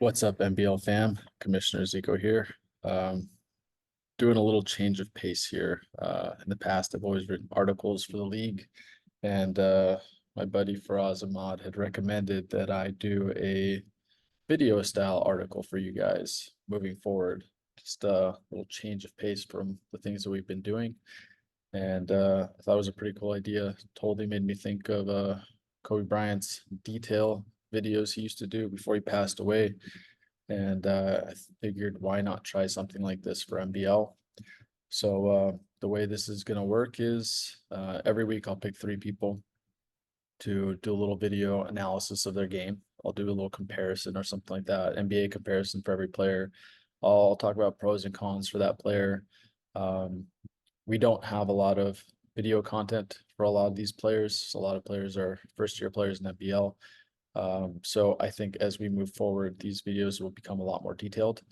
What's up, MBL fam? Commissioner Ziko here. Um, Doing a little change of pace here. In the past, I've always written articles for the league, and my buddy Faraz Ahmad had recommended that I do a video style article for you guys moving forward. Just a little change of pace from the things that we've been doing. And I thought it was a pretty cool idea. Totally made me think of Kobe Bryant's detail videos he used to do before he passed away. And I figured why not try something like this for MBL. So the way this is going to work is every week I'll pick three people to do a little video analysis of their game. I'll do a little comparison or something like that, NBA comparison for every player. I'll talk about pros and cons for that player. Um, we don't have a lot of video content for a lot of these players. So a lot of players are first year players in MBL. So I think as we move forward, these videos will become a lot more detailed.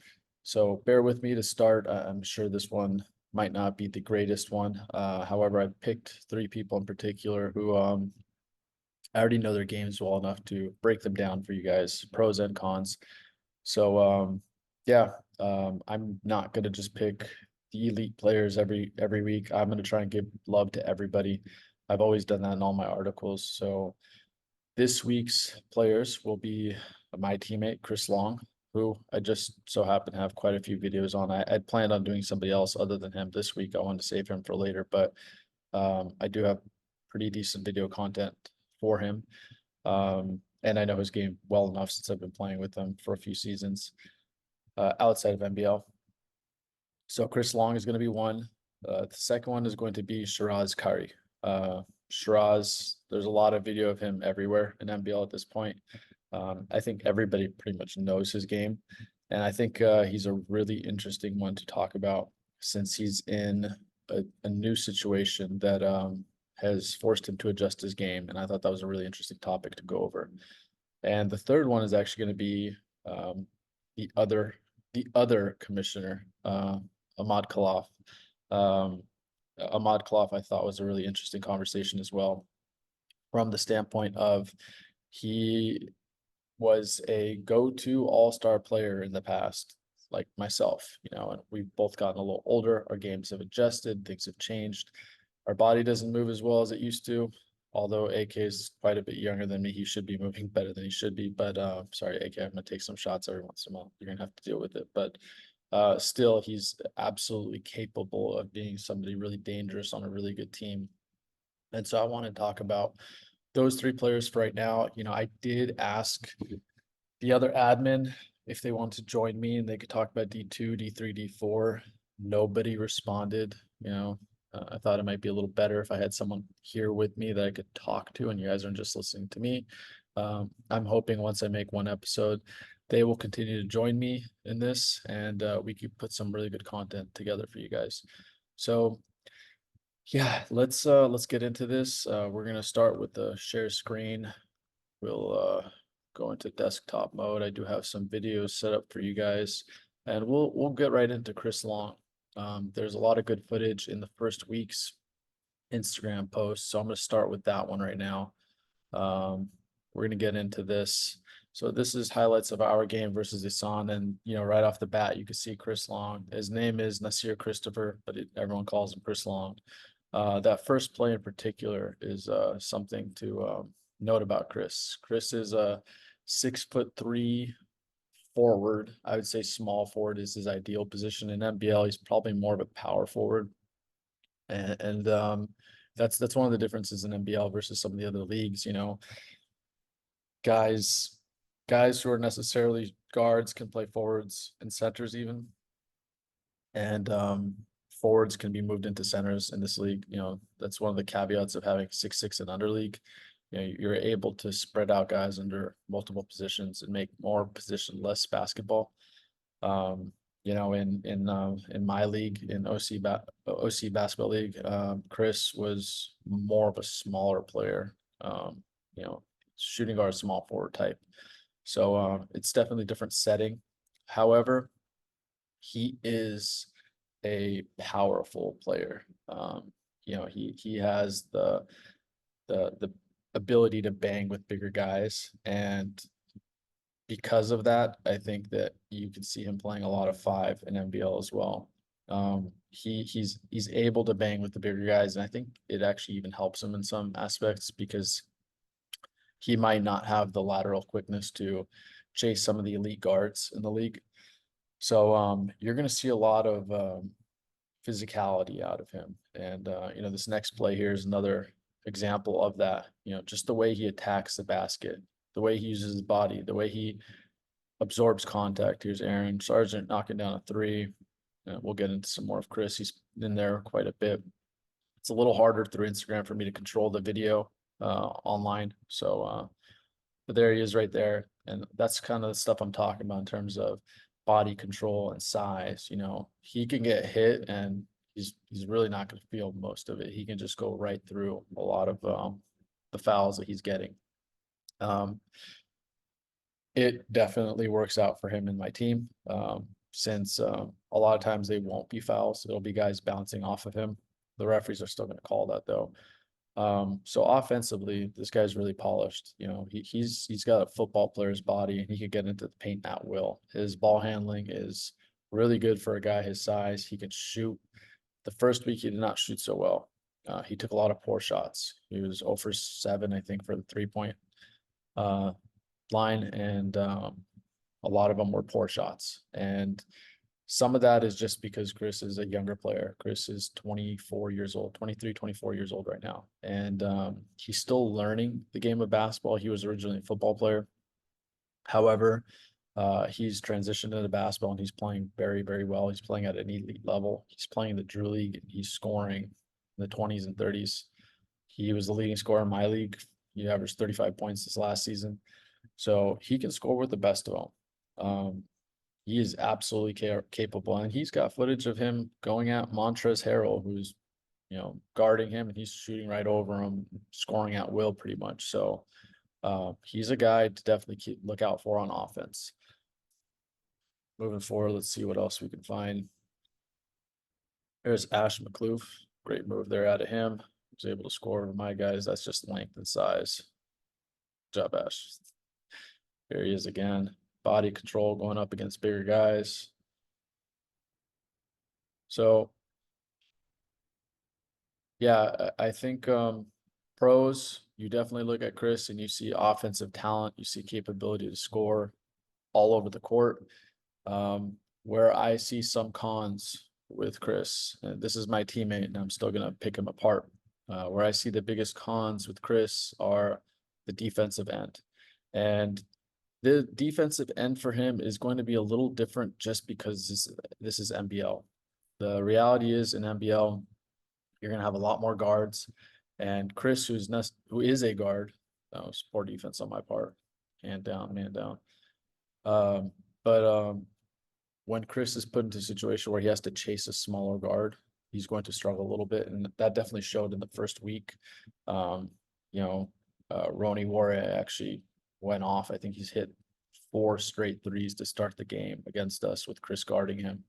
So bear with me to start. I'm sure this one might not be the greatest one. However, I picked three people in particular who I already know their games well enough to break them down for you guys, pros and cons. So yeah, I'm not gonna just pick the elite players every week. I'm gonna try and give love to everybody. I've always done that in all my articles. So this week's players will be my teammate, Chris Long, who I just so happen to have quite a few videos on. I'd planned on doing somebody else other than him this week. I wanted to save him for later, but I do have pretty decent video content for him. And I know his game well enough since I've been playing with him for a few seasons outside of MBL. So Chris Long is going to be one. The second one is going to be Sheraz Kari. Shiraz, there's a lot of video of him everywhere in MBL at this point. I think everybody pretty much knows his game. And I think he's a really interesting one to talk about since he's in a new situation that has forced him to adjust his game. And I thought that was a really interesting topic to go over. And the third one is actually going to be the other commissioner, Ahmad Khalaf. Um, Ahmad Khalaf, I thought was a really interesting conversation as well, from the standpoint of he was a go-to all-star player in the past, like myself, and we've both gotten a little older. Our games have adjusted, things have changed. Our body doesn't move as well as it used to. Although AK is quite a bit younger than me, he should be moving better than he should be. But sorry, AK, I'm gonna take some shots every once in a while. You're gonna have to deal with it. But still, he's absolutely capable of being somebody really dangerous on a really good team. And so I want to talk about those three players for right now. I did ask the other admin if they want to join me and they could talk about D2, D3, D4. Nobody responded. I thought it might be a little better if I had someone here with me that I could talk to and you guys aren't just listening to me. I'm hoping once I make one episode, they will continue to join me in this and we could put some really good content together for you guys. So yeah, let's get into this. We're gonna start with the share screen. We'll go into desktop mode. I do have some videos set up for you guys, and we'll get right into Chris Long. There's a lot of good footage in the first week's Instagram posts, so I'm gonna start with that one right now. We're gonna get into this. So this is highlights of our game versus Isan, and right off the bat, you can see Chris Long. His name is Nasir Christopher, but everyone calls him Chris Long. That first play in particular is something to note about Chris. Chris is a 6'3" forward. I would say small forward is his ideal position in MBL. He's probably more of a power forward, and that's one of the differences in MBL versus some of the other leagues. Guys, guys who are necessarily guards can play forwards and centers even, and forwards can be moved into centers in this league. That's one of the caveats of having 6'6" and under league. You're able to spread out guys under multiple positions and make more position-less basketball. In my league, in OC Basketball League, Chris was more of a smaller player. Shooting guard, small forward type. So it's definitely a different setting. However, he is a powerful player. He has the ability to bang with bigger guys, and because of that, I think that you can see him playing a lot of five in MBL as well. He's able to bang with the bigger guys, and I think it actually even helps him in some aspects because he might not have the lateral quickness to chase some of the elite guards in the league. So you're going to see a lot of physicality out of him. And this next play here is another example of that. Just the way he attacks the basket, the way he uses his body, the way he absorbs contact. Here's Aaron Sargent knocking down a three. We'll get into some more of Chris. He's in there quite a bit. It's a little harder through Instagram for me to control the video online. So, but there he is right there. And that's kind of the stuff I'm talking about in terms of body control and size. He can get hit and he's really not going to feel most of it. He can just go right through a lot of the fouls that he's getting. It definitely works out for him and my team, since a lot of times they won't be fouls. It'll be guys bouncing off of him. The referees are still going to call that though. So offensively, this guy's really polished. He's got a football player's body and he could get into the paint at will. His ball handling is really good for a guy his size. He can shoot. The first week he did not shoot so well. He took a lot of poor shots. He was 0 for 7, I think, for the 3-point line, and a lot of them were poor shots. And some of that is just because Chris is a younger player. Chris is 24 years old, 23, 24 years old right now. And he's still learning the game of basketball. He was originally a football player. However, he's transitioned into basketball and he's playing very, very well. He's playing at an elite level. He's playing in the Drew League. And he's scoring in the 20s and 30s. He was the leading scorer in my league. He averaged 35 points this last season. So he can score with the best of them. He is absolutely capable, and he's got footage of him going at Montrezl Harrell, who's guarding him, and he's shooting right over him, scoring at will pretty much. So he's a guy to definitely look out for on offense. Moving forward, let's see what else we can find. There's Ahmad Khalaf. Great move there out of him. He was able to score over my guys. That's just length and size. Good job, Ash. Here he is again. Body control going up against bigger guys. So, yeah, I think pros, you definitely look at Chris and you see offensive talent, you see capability to score all over the court. Where I see some cons with Chris, and this is my teammate and I'm still going to pick him apart. Where I see the biggest cons with Chris are the defensive end. And the defensive end for him is going to be a little different just because this is MBL. The reality is in MBL, you're going to have a lot more guards. And Chris, who is a guard, that was poor defense on my part, hand down, man down. But when Chris is put into a situation where he has to chase a smaller guard, he's going to struggle a little bit. And that definitely showed in the first week. Ronnie Warrior actually went off. I think he's hit 4 straight threes to start the game against us with Chris guarding him.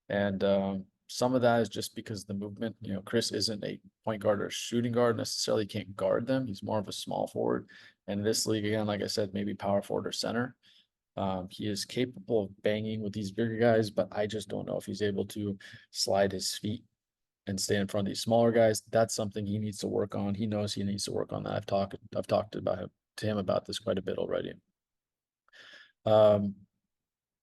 And some of that is just because the movement, Chris isn't a point guard or shooting guard necessarily, can't guard them. He's more of a small forward. And in this league, again, like I said, maybe power forward or center. He is capable of banging with these bigger guys, but I just don't know if he's able to slide his feet and stay in front of these smaller guys. That's something he needs to work on. He knows he needs to work on that. I've talked to him about this quite a bit already.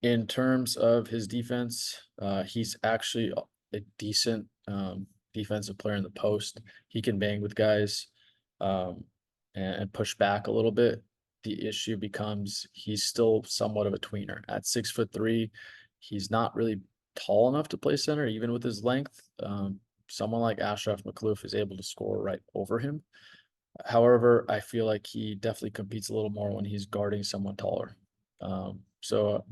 In terms of his defense, he's actually a decent defensive player in the post. He can bang with guys and push back a little bit. The issue becomes he's still somewhat of a tweener. At 6'3", he's not really tall enough to play center, even with his length. Someone like Ashraf McCloof is able to score right over him. However, I feel like he definitely competes a little more when he's guarding someone taller. So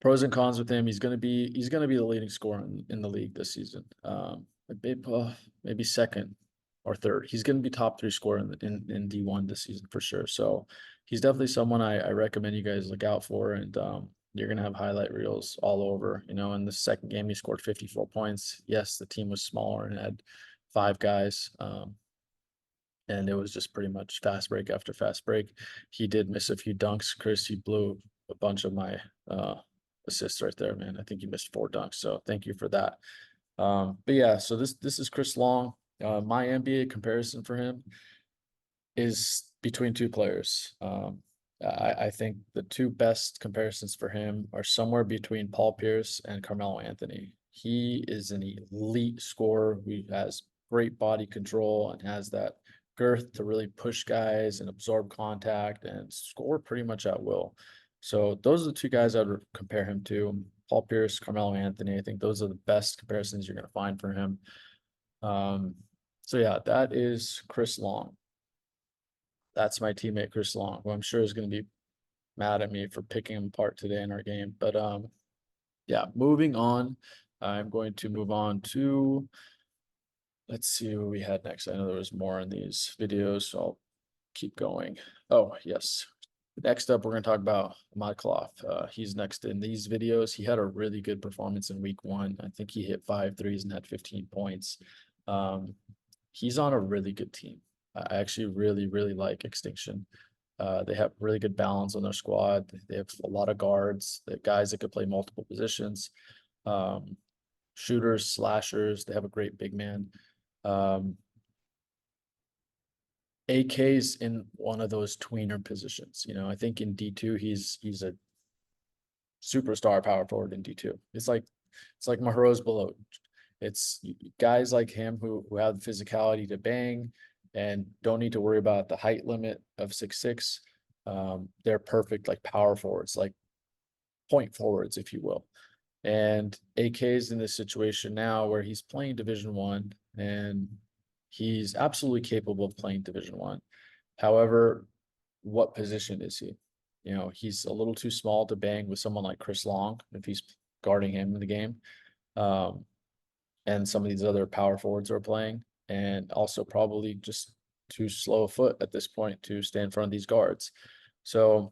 pros and cons with him. He's gonna be the leading scorer in the league this season. Maybe second or third. He's gonna be top 3 scorer in D1 this season for sure. So he's definitely someone I recommend you guys look out for, and you're gonna have highlight reels all over. In the second game he scored 54 points. Yes, the team was smaller and had 5 guys. and it was just pretty much fast break after fast break. He did miss a few dunks. Chris, you blew a bunch of my assists right there, man. I think you missed 4 dunks, so thank you for that. But yeah, so this is Chris Long. My NBA comparison for him is between 2 players. I think the 2 best comparisons for him are somewhere between Paul Pierce and Carmelo Anthony. He is an elite scorer who has great body control and has that girth to really push guys and absorb contact and score pretty much at will. So those are the 2 guys I would compare him to. Paul Pierce, Carmelo Anthony. I think those are the best comparisons you're going to find for him. So yeah, that is Chris Long. That's my teammate Chris Long, who I'm sure is going to be mad at me for picking him apart today in our game. But yeah, moving on. I'm going to move on to, let's see what we had next. I know there was more in these videos, so I'll keep going. Oh, yes. Next up, we're going to talk about Ahmad Khalaf. He's next in these videos. He had a really good performance in week 1. I think he hit 5 threes and had 15 points. He's on a really good team. I actually really, really like Extinction. They have really good balance on their squad. They have a lot of guards, the guys that could play multiple positions, shooters, slashers. They have a great big man. AK's in one of those tweener positions. You know, I think in D2 he's a superstar power forward in D2. It's like Maharoz below. It's guys like him who have the physicality to bang and don't need to worry about the height limit of 6'6". They're perfect like power forwards, like point forwards, if you will. And AK is in this situation now where he's playing Division 1 and he's absolutely capable of playing Division 1. However, what position is he? You know, he's a little too small to bang with someone like Chris Long if he's guarding him in the game. And some of these other power forwards are playing, and also probably just too slow a foot at this point to stay in front of these guards. So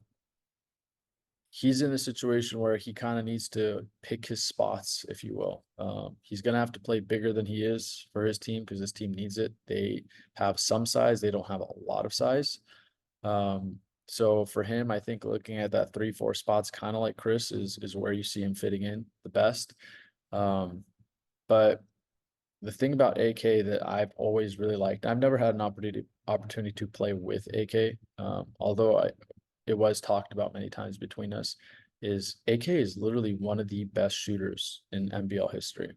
he's in a situation where he kind of needs to pick his spots, if you will. He's going to have to play bigger than he is for his team because his team needs it. They have some size. They don't have a lot of size. So for him, I think looking at that 3-4 spots, kind of like Chris, is where you see him fitting in the best. But the thing about AK that I've always really liked, I've never had an opportunity to play with AK, although it was talked about many times between us, is AK is literally one of the best shooters in MBL history.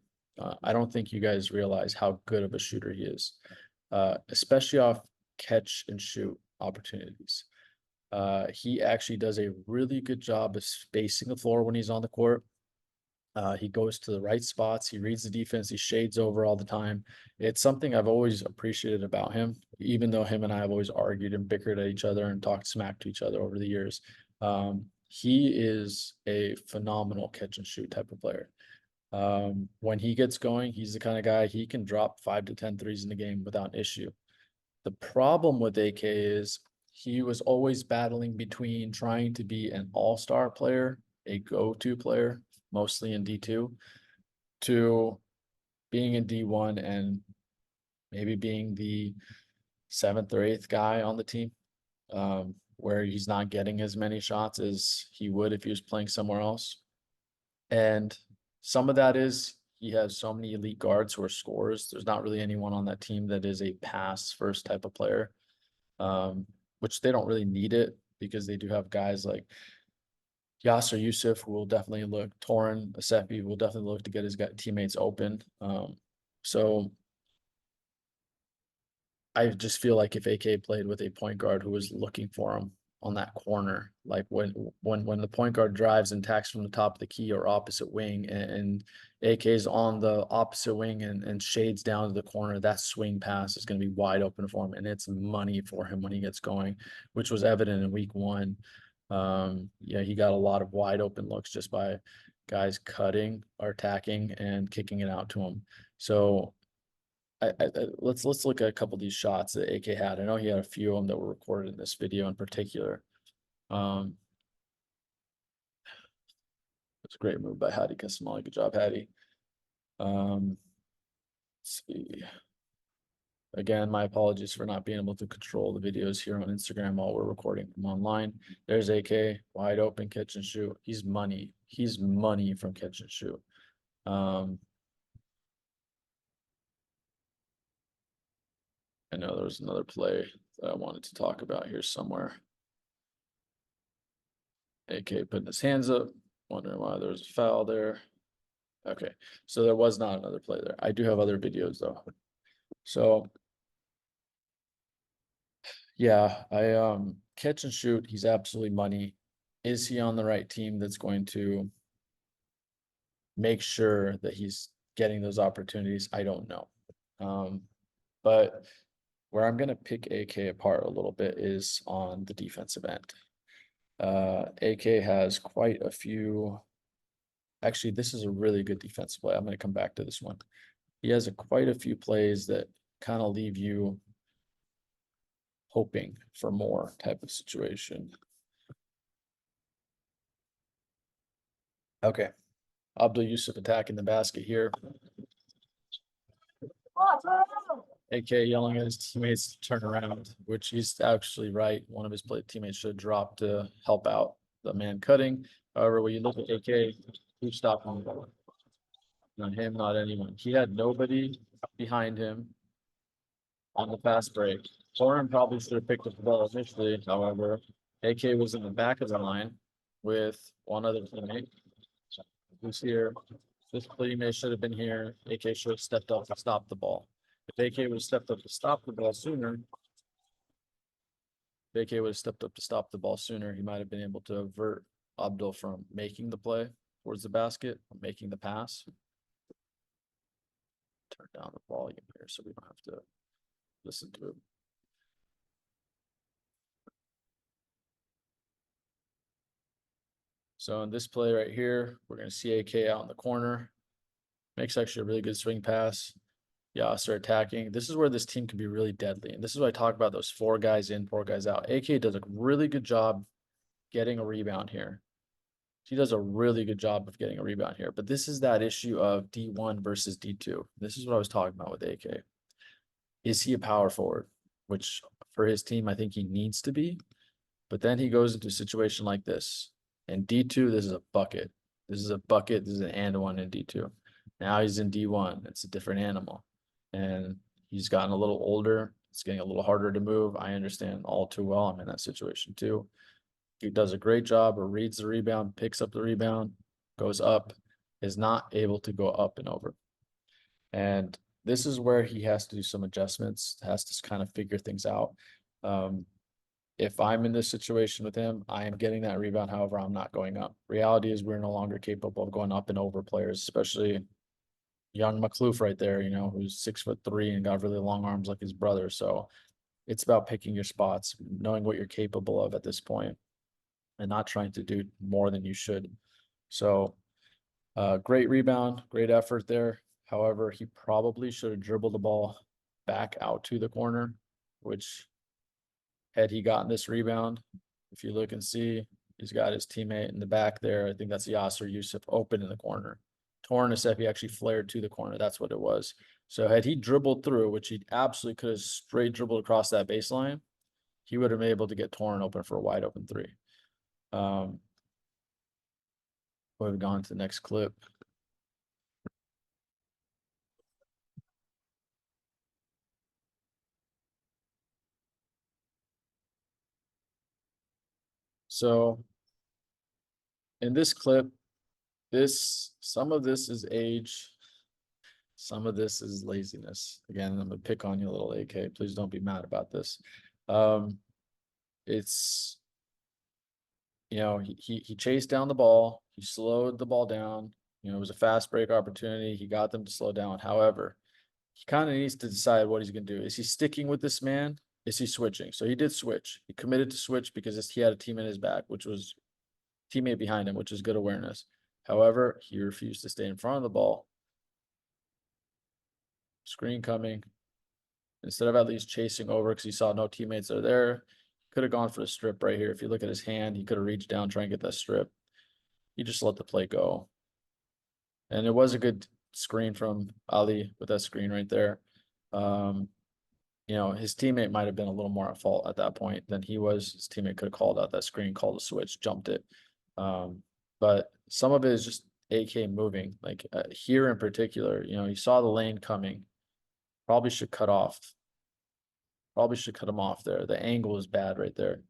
I don't think you guys realize how good of a shooter he is, especially off catch and shoot opportunities. He actually does a really good job of spacing the floor when he's on the court. He goes to the right spots. He reads the defense. He shades over all the time. It's something I've always appreciated about him, even though him and I have always argued and bickered at each other and talked smack to each other over the years. He is a phenomenal catch and shoot type of player. When he gets going, he's the kind of guy he can drop 5 to 10 threes in the game without issue. The problem with AK is he was always battling between trying to be an all-star player, a go-to player, mostly in D2, to being in D1 and maybe being the 7th or 8th guy on the team, where he's not getting as many shots as he would if he was playing somewhere else. And some of that is he has so many elite guards who are scorers. There's not really anyone on that team that is a pass first type of player, which they don't really need it because they do have guys like Yasser Yusuf, who will definitely look, Torin Asefi will definitely look to get his teammates open. So I just feel like if AK played with a point guard who was looking for him on that corner, like when the point guard drives and attacks from the top of the key or opposite wing, and AK is on the opposite wing and shades down to the corner, that swing pass is going to be wide open for him, and it's money for him when he gets going, which was evident in week 1. Yeah, he got a lot of wide open looks just by guys cutting or attacking and kicking it out to him. So let's look at a couple of these shots that AK had. I know he had a few of them that were recorded in this video in particular. It's a great move by Hadi Kasmali. Good job, Hadi. Let's see. Again, my apologies for not being able to control the videos here on Instagram while we're recording them online. There's AK, wide open catch and shoot. He's money. He's money from catch and shoot. I know there was another play that I wanted to talk about here somewhere. AK putting his hands up, wondering why there was a foul there. Okay, so there was not another play there. I do have other videos though. So yeah, I catch and shoot, he's absolutely money. Is he on the right team that's going to make sure that he's getting those opportunities? I don't know. But where I'm gonna pick AK apart a little bit is on the defensive end. AK has quite a few. Actually, this is a really good defensive play. I'm going to come back to this one. He has quite a few plays that kind of leave you hoping for more type of situation. Okay. Abdul Yusuf attacking the basket here. AK yelling at his teammates to turn around, which he's actually right. One of his teammates should drop to help out the man cutting. However, when you look at AK, who's stopping him? Not him, not anyone. He had nobody behind him on the fast break. Foreign probably should have picked up the ball initially. However, AK was in the back of the line with one other teammate who's here. This teammate should have been here. AK should have stepped up to stop the ball. If AK would have stepped up to stop the ball sooner, if AK would have stepped up to stop the ball sooner, he might have been able to avert Abdul from making the play towards the basket, or making the pass. Turn down the volume here so we don't have to listen to it. So in this play right here, we're going to see AK out in the corner. Makes actually a really good swing pass. Yasser attacking. This is where this team can be really deadly. And this is why I talk about those 4 guys in, 4 guys out. AK does a really good job getting a rebound here. He does a really good job of getting a rebound here. But this is that issue of D1 versus D2. This is what I was talking about with AK. Is he a power forward? Which for his team, I think he needs to be. But then he goes into a situation like this. In D2, this is a bucket. This is a bucket. This is an and one in D2. Now he's in D1. It's a different animal. And he's gotten a little older. It's getting a little harder to move. I understand all too well. I'm in that situation too. He does a great job or reads the rebound, picks up the rebound, goes up, is not able to go up and over. And this is where he has to do some adjustments, has to kind of figure things out. If I'm in this situation with him, I am getting that rebound. However, I'm not going up. Reality is we're no longer capable of going up and over players, especially young Khalaf right there, you know, who's 6'3" and got really long arms like his brother. So it's about picking your spots, knowing what you're capable of at this point, and not trying to do more than you should. So great rebound, great effort there. However, he probably should have dribbled the ball back out to the corner, which had he gotten this rebound, if you look and see, he's got his teammate in the back there. I think that's Yasser Yusuf open in the corner. Torn Asefi actually flared to the corner. That's what it was. So had he dribbled through, which he absolutely could have straight dribbled across that baseline, he would have been able to get Torn open for a wide open 3. Would have gone to the next clip. So in this clip, some of this is age, some of this is laziness. Again, I'm gonna pick on you a little, AK. Please don't be mad about this. It's, you know, he chased down the ball, he slowed the ball down. You know, it was a fast break opportunity. He got them to slow down. However, he kind of needs to decide what he's gonna do. Is he sticking with this man? Is he switching? So he did switch. He committed to switch because he had a team in his back, which was teammate behind him, which is good awareness. However, he refused to stay in front of the ball. Screen coming. Instead of at least chasing over because he saw no teammates are there, could have gone for the strip right here. If you look at his hand, he could have reached down, try and get that strip. He just let the play go. And it was a good screen from Ali with that screen right there. you know, his teammate might have been a little more at fault at that point than he was. His teammate could have called out that screen, called a switch, jumped it. But some of it is just AK moving. Like here in particular, you know, he saw the lane coming. Probably should cut off. Probably should cut him off there. The angle is bad right there.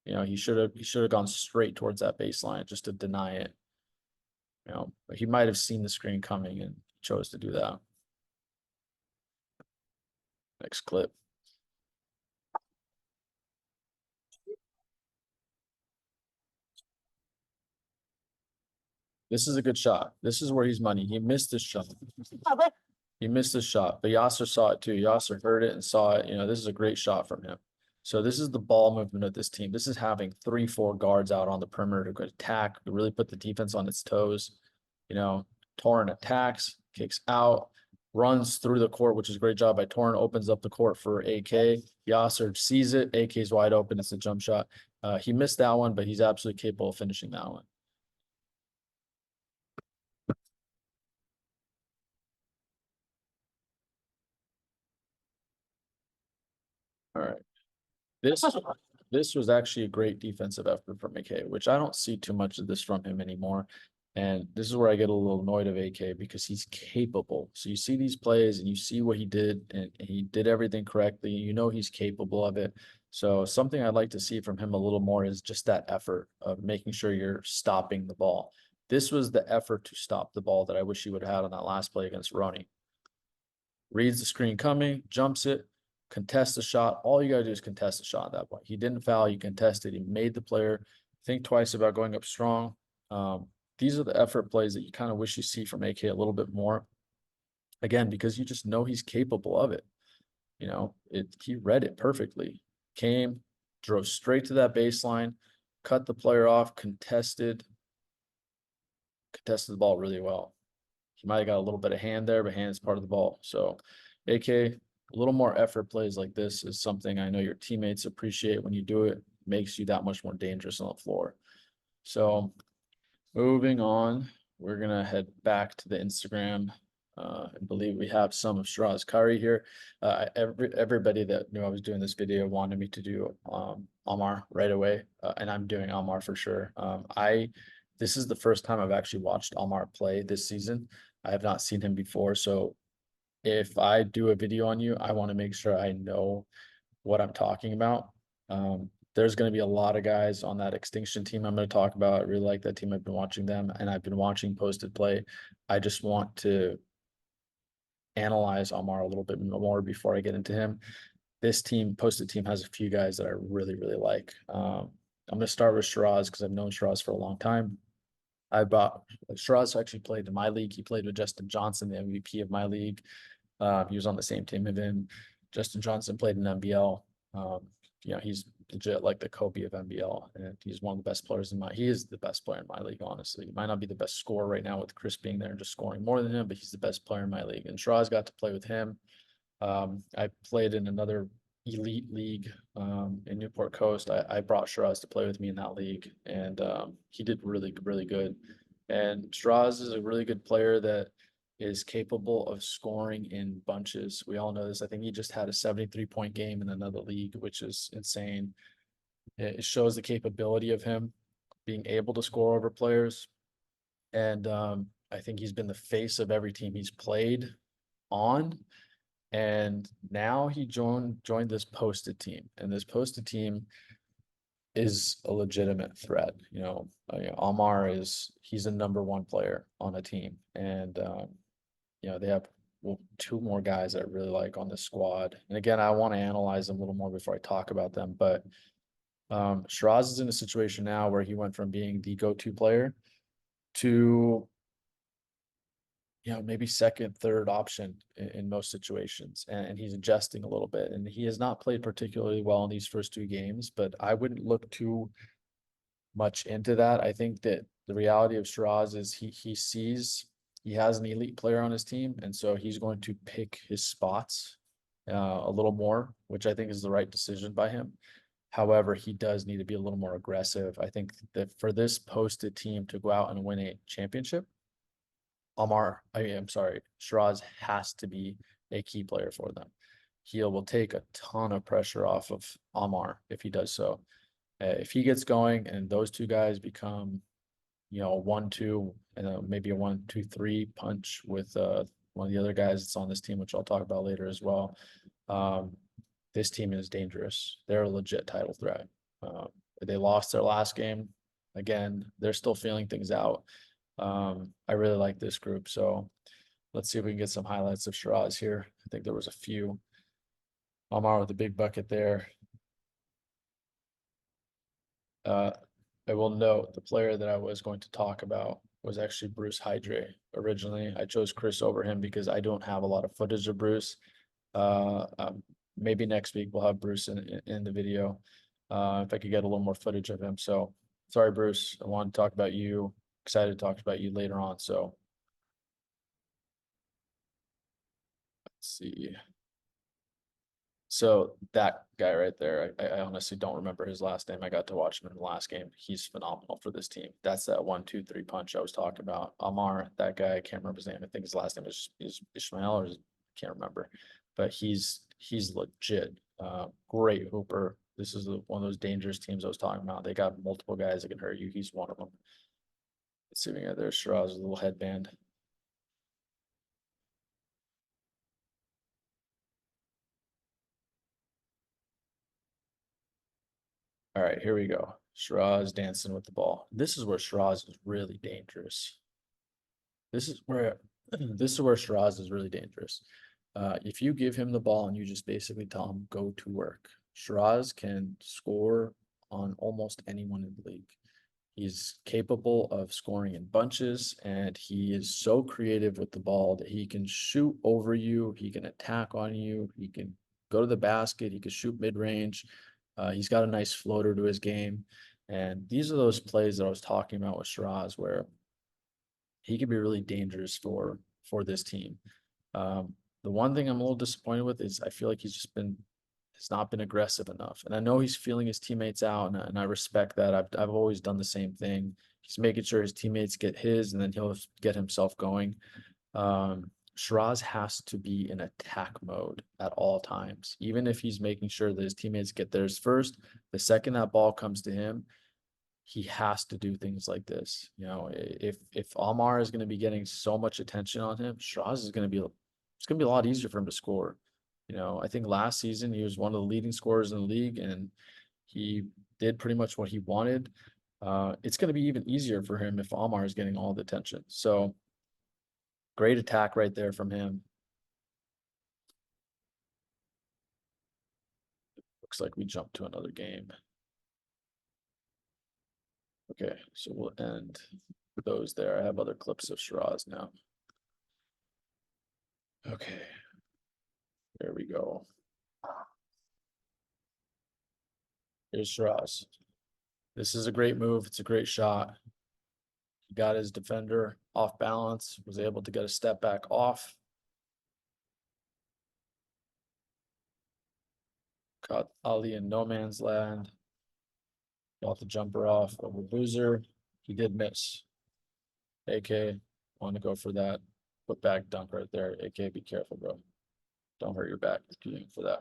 You know, he should have gone straight towards that baseline just to deny it. You know, but he might have seen the screen coming and chose to do that. Next clip. This is a good shot. This is where he's money. He missed this shot. He missed this shot, but Yasser saw it too. Yasser heard it and saw it. You know, this is a great shot from him. So this is the ball movement of this team. This is having 3-4 guards out on the perimeter to attack, to really put the defense on its toes. You know, Torren attacks, kicks out, runs through the court, which is a great job by Torren, opens up the court for AK. Yasser sees it. AK's wide open. It's a jump shot. He missed that one, but he's absolutely capable of finishing that one. All right. This was actually a great defensive effort from AK, which I don't see too much of this from him anymore. And this is where I get a little annoyed of AK because he's capable. So you see these plays and you see what he did, and he did everything correctly. You know he's capable of it. So something I'd like to see from him a little more is just that effort of making sure you're stopping the ball. This was the effort to stop the ball that I wish he would have had on that last play against Ronnie. Reads the screen coming, jumps it, contest the shot. All you got to do is contest the shot at that point. He didn't foul, you contested, he made the player think twice about going up strong. These are the effort plays that you kind of wish you see from AK a little bit more. Again, because you just know he's capable of it. You know, he read it perfectly. Came, drove straight to that baseline, cut the player off, contested the ball really well. He might have got a little bit of hand there, but hand is part of the ball. So AK, a little more effort plays like this is something I know your teammates appreciate when you do it. Makes you that much more dangerous on the floor. So moving on, we're gonna head back to the Instagram. I believe we have some of Sheraz Kari here. Everybody that knew I was doing this video wanted me to do Amar right away, and I'm doing Amar for sure. This is the first time I've actually watched Amar play this season. I have not seen him before, so if I do a video on you, I want to make sure I know what I'm talking about. There's going to be a lot of guys on that Extinction team I'm going to talk about. I really like that team. I've been watching them, and I've been watching posted play. I just want to analyze Amar a little bit more before I get into him. This team, posted team, has a few guys that I really, really like. I'm going to start with Sheraz because I've known Sheraz for a long time. Sheraz actually played in my league. He played with Justin Johnson, the MVP of my league. He was on the same team as him. Justin Johnson played in MBL. You know, he's legit like the Kobe of MBL, and he's one of the best players he is the best player in my league, honestly. He might not be the best scorer right now with Chris being there and just scoring more than him, but he's the best player in my league. And Sheraz got to play with him. I played in another elite league in Newport Coast. I brought Sheraz to play with me in that league, and he did really, really good. And Sheraz is a really good player that is capable of scoring in bunches. We all know this. I think he just had a 73-point game in another league, which is insane. It shows the capability of him being able to score over players. And I think he's been the face of every team he's played on. And now he joined this posted team, and this posted team is a legitimate threat. Amar he's a number one player on a team, and they have two more guys that I really like on this squad. And again, I want to analyze them a little more before I talk about them. But Sheraz is in a situation now where he went from being the go-to player to maybe second, third option in most situations. And he's adjusting a little bit. And he has not played particularly well in these first two games, but I wouldn't look too much into that. I think that the reality of Sheraz is he sees he has an elite player on his team, and so he's going to pick his spots a little more, which I think is the right decision by him. However, he does need to be a little more aggressive. I think that for this posted team to go out and win a championship, Sheraz has to be a key player for them. he will take a ton of pressure off of Amar if he does so. If he gets going and those two guys become, a 1-2 and maybe a 1-2-3 punch with one of the other guys that's on this team, which I'll talk about later as well. This team is dangerous. They're a legit title threat. They lost their last game. Again, they're still feeling things out. I really like this group. So let's see if we can get some highlights of Sheraz here. I think there was a few. Amar with the big bucket there. I will note the player that I was going to talk about was actually Bruce Hydre. Originally, I chose Chris over him because I don't have a lot of footage of Bruce. Maybe next week we'll have Bruce in the video. If I could get a little more footage of him. So sorry, Bruce. I want to talk about you. Excited to talk about you later on. So let's see. So that guy right there, I honestly don't remember his last name. I got to watch him in the last game. He's phenomenal for this team. That's that 1-2-3 punch I was talking about. Amar, that guy, I can't remember his name. I think his last name is Ishmael, or can't remember, but he's legit. Great hooper. This is one of those dangerous teams I was talking about. They got multiple guys that can hurt you. He's one of them. Let's see if we got there. Shiraz's little headband. All right, here we go. Sheraz dancing with the ball. This is where Sheraz is really dangerous. This is where Sheraz is really dangerous. If you give him the ball and you just basically tell him go to work, Sheraz can score on almost anyone in the league. He's capable of scoring in bunches, and he is so creative with the ball that he can shoot over you, he can attack on you, he can go to the basket, he can shoot mid-range. He's got a nice floater to his game. And these are those plays that I was talking about with Shiraz where he can be really dangerous for this team. The one thing I'm a little disappointed with is I feel like he's not been aggressive enough. And I know he's feeling his teammates out, and I respect that. I've always done the same thing. He's making sure his teammates get his, and then he'll get himself going. Shiraz has to be in attack mode at all times, even if he's making sure that his teammates get theirs first. The second that ball comes to him, he has to do things like this. If Amar is going to be getting so much attention on him, Shiraz is going to be it's going to be a lot easier for him to score. I think last season he was one of the leading scorers in the league, and he did pretty much what he wanted. It's going to be even easier for him if Amar is getting all the attention. So great attack right there from him. Looks like we jumped to another game. Okay, so we'll end those there. I have other clips of Shiraz now. Okay, there we go. Here's Shiraz. This is a great move. It's a great shot. He got his defender off balance, was able to get a step back off. Caught Ali in no man's land. Got the jumper off over Boozer. He did miss. AK want to go for that put back dunk right there. AK, be careful, bro. Don't hurt your back for that.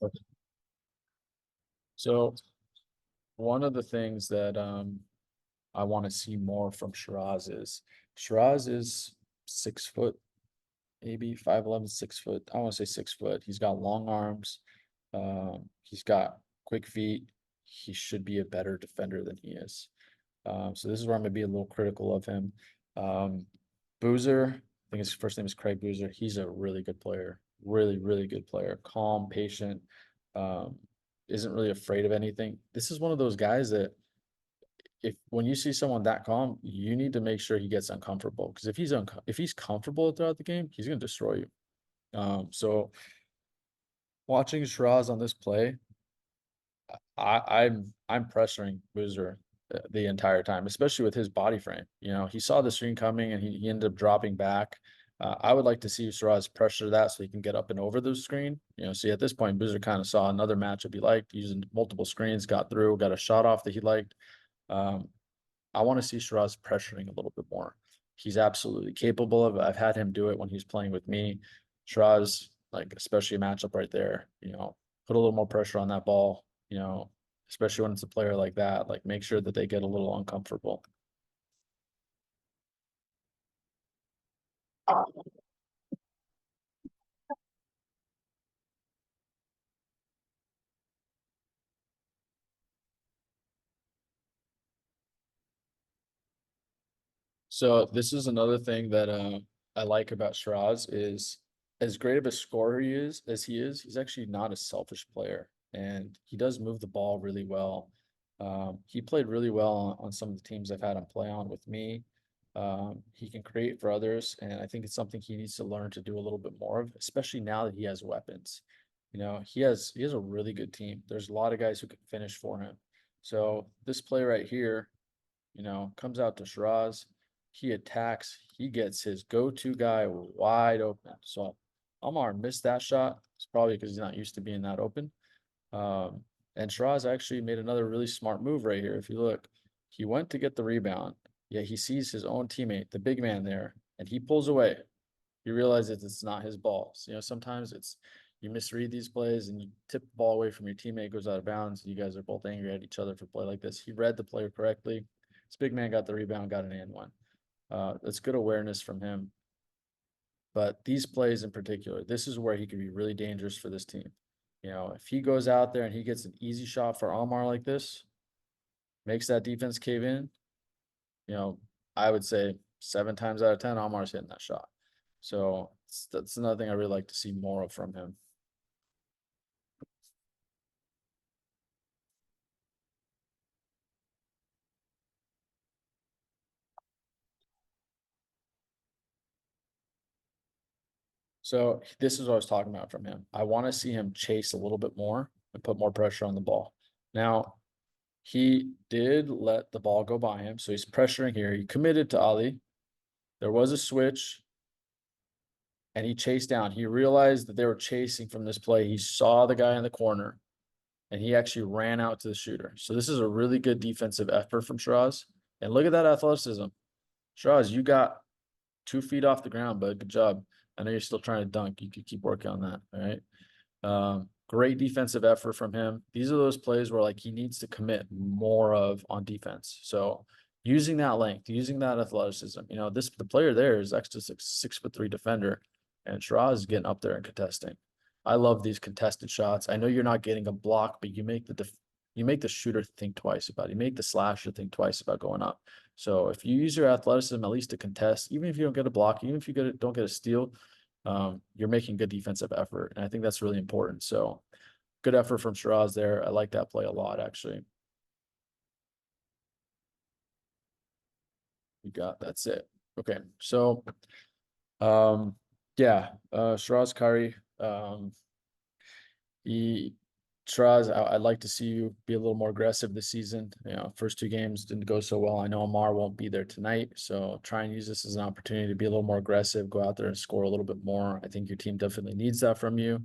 Okay. So one of the things that I want to see more from Shiraz is 6 foot, maybe 5'11", 6 foot. I want to say 6 foot. He's got long arms. He's got quick feet. He should be a better defender than he is. So this is where I'm gonna be a little critical of him. Boozer, I think his first name is Craig Boozer. He's a really good player, really, really good player. Calm, patient, isn't really afraid of anything. This is one of those guys that when you see someone that calm, you need to make sure he gets uncomfortable, because if he's comfortable throughout the game, he's gonna destroy you. So watching Shiraz on this play, I'm pressuring Boozer the entire time, especially with his body frame. He saw the screen coming and he ended up dropping back. I would like to see Shiraz pressure that so he can get up and over the screen. See, at this point, Boozer kind of saw another matchup he liked, using multiple screens, got through, got a shot off that he liked. I want to see Sheraz pressuring a little bit more. He's absolutely capable of it. I've had him do it when he's playing with me. Sheraz, like especially a matchup right there, put a little more pressure on that ball, especially when it's a player like that, like make sure that they get a little uncomfortable. So this is another thing that I like about Shiraz is as great of a scorer he is, he's actually not a selfish player, and he does move the ball really well. He played really well on some of the teams I've had him play on with me. He can create for others, and I think it's something he needs to learn to do a little bit more of, especially now that he has weapons. He has a really good team. There's a lot of guys who can finish for him. So this play right here, comes out to Shiraz. He attacks. He gets his go-to guy wide open. So Amar missed that shot. It's probably because he's not used to being that open. And Shiraz actually made another really smart move right here. If you look, he went to get the rebound. Yeah, he sees his own teammate, the big man there, and he pulls away. He realizes it's not his ball. So, sometimes you misread these plays and you tip the ball away from your teammate, goes out of bounds. You guys are both angry at each other for play like this. He read the player correctly. This big man got the rebound, got an and one. That's good awareness from him. But these plays in particular, this is where he could be really dangerous for this team. If he goes out there and he gets an easy shot for Almar like this, makes that defense cave in, I would say 7 times out of 10, Almar's hitting that shot. So that's another thing I really like to see more of from him. So this is what I was talking about from him. I want to see him chase a little bit more and put more pressure on the ball. Now, he did let the ball go by him, so he's pressuring here. He committed to Ali. There was a switch, and he chased down. He realized that they were chasing from this play. He saw the guy in the corner, and he actually ran out to the shooter. So this is a really good defensive effort from Shiraz. And look at that athleticism. Shiraz, you got 2 feet off the ground, bud. Good job. I know you're still trying to dunk. You could keep working on that. All right. Great defensive effort from him. These are those plays where like he needs to commit more of on defense. So using that length, using that athleticism, the player there is actually 6'3" defender, and Shiraz is getting up there and contesting. I love these contested shots. I know you're not getting a block, but you make the shooter think twice about it. You make the slasher think twice about going up. So if you use your athleticism at least to contest, even if you don't get a block, even if you don't get a steal, you're making good defensive effort. And I think that's really important. So good effort from Shiraz there. I like that play a lot, actually. That's it. Okay. So, yeah, Sheraz Kari, he Shiraz, I'd like to see you be a little more aggressive this season. First 2 games didn't go so well. I know Amar won't be there tonight, so try and use this as an opportunity to be a little more aggressive, go out there and score a little bit more. I think your team definitely needs that from you.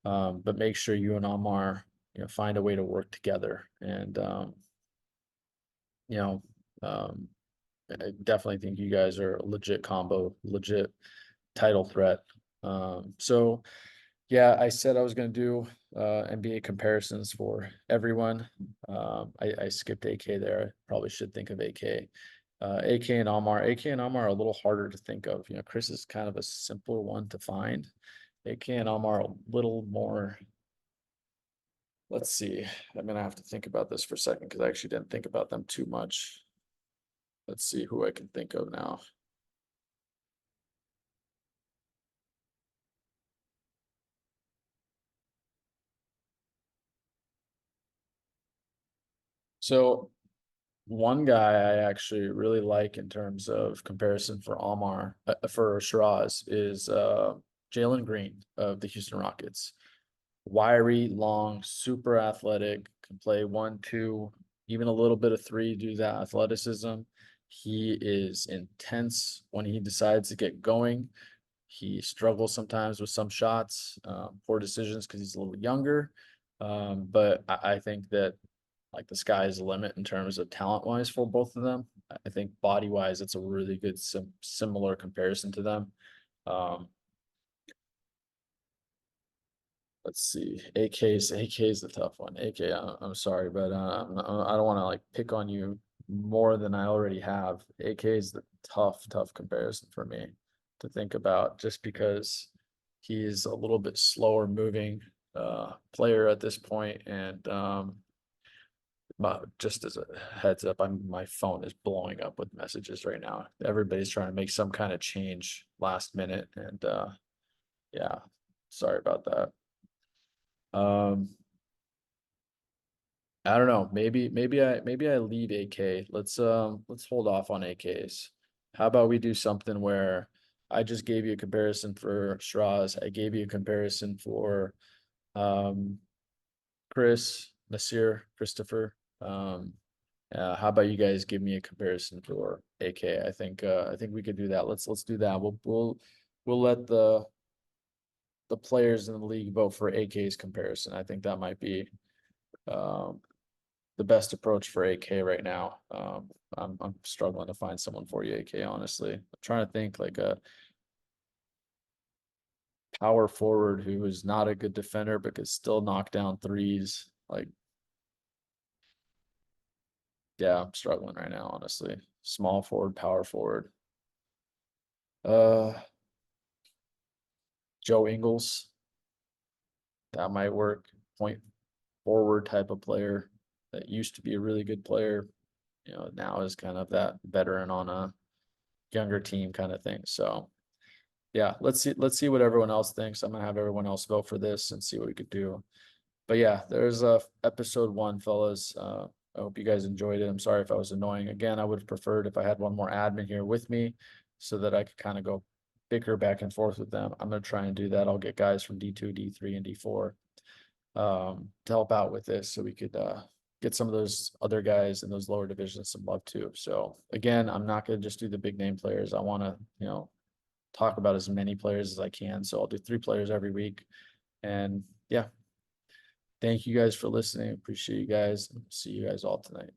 But make sure you and Amar, find a way to work together. And you know, um, I definitely think you guys are a legit combo, legit title threat. So yeah, I said I was going to do NBA comparisons for everyone. I skipped AK there. I probably should think of AK. AK and Almar. AK and Almar are a little harder to think of. Chris is kind of a simpler one to find. AK and Almar are a little more. Let's see. I'm gonna have to think about this for a second because I actually didn't think about them too much. Let's see who I can think of now. So one guy I actually really like in terms of comparison for Almar, for Shiraz is Jalen Green of the Houston Rockets. Wiry, long, super athletic, can play 1, 2, even a little bit of 3, do that athleticism. He is intense when he decides to get going. He struggles sometimes with some shots, poor decisions because he's a little younger. But I think that like the sky is the limit in terms of talent wise for both of them. I think body wise, it's a really good similar comparison to them. Let's see, AK's a tough one. AK, I'm sorry, but I don't want to like pick on you more than I already have. AK is the tough comparison for me to think about, just because he's a little bit slower moving player at this point, and just as a heads up, my phone is blowing up with messages right now. Everybody's trying to make some kind of change last minute, and yeah, sorry about that. I don't know. Maybe I leave AK. Let's hold off on AKs. How about we do something where I just gave you a comparison for Sheraz. I gave you a comparison for um Chris, Nasir, Christopher. How about you guys give me a comparison for AK? I think we could do that. Let's do that. We'll let the players in the league vote for AK's comparison. I think that might be um the best approach for AK right now. I'm struggling to find someone for you, AK, honestly. I'm trying to think like a power forward who is not a good defender but could still knock down threes. Like, yeah, I'm struggling right now, honestly. Small forward, power forward. Uh Joe Ingles, that might work. Point forward type of player that used to be a really good player, now is kind of that veteran on a younger team kind of thing. So yeah, let's see what everyone else thinks. I'm gonna have everyone else vote for this and see what we could do. But yeah, there's episode 1, fellas. I hope you guys enjoyed it. I'm sorry if I was annoying. Again, I would have preferred if I had one more admin here with me so that I could kind of go bicker back and forth with them. I'm gonna try and do that. I'll get guys from D2, D3, and D4 to help out with this so we could get some of those other guys in those lower divisions some love too. So again, I'm not gonna just do the big name players. I want to, talk about as many players as I can. So I'll do 3 players every week. And yeah, thank you guys for listening. Appreciate you guys. See you guys all tonight.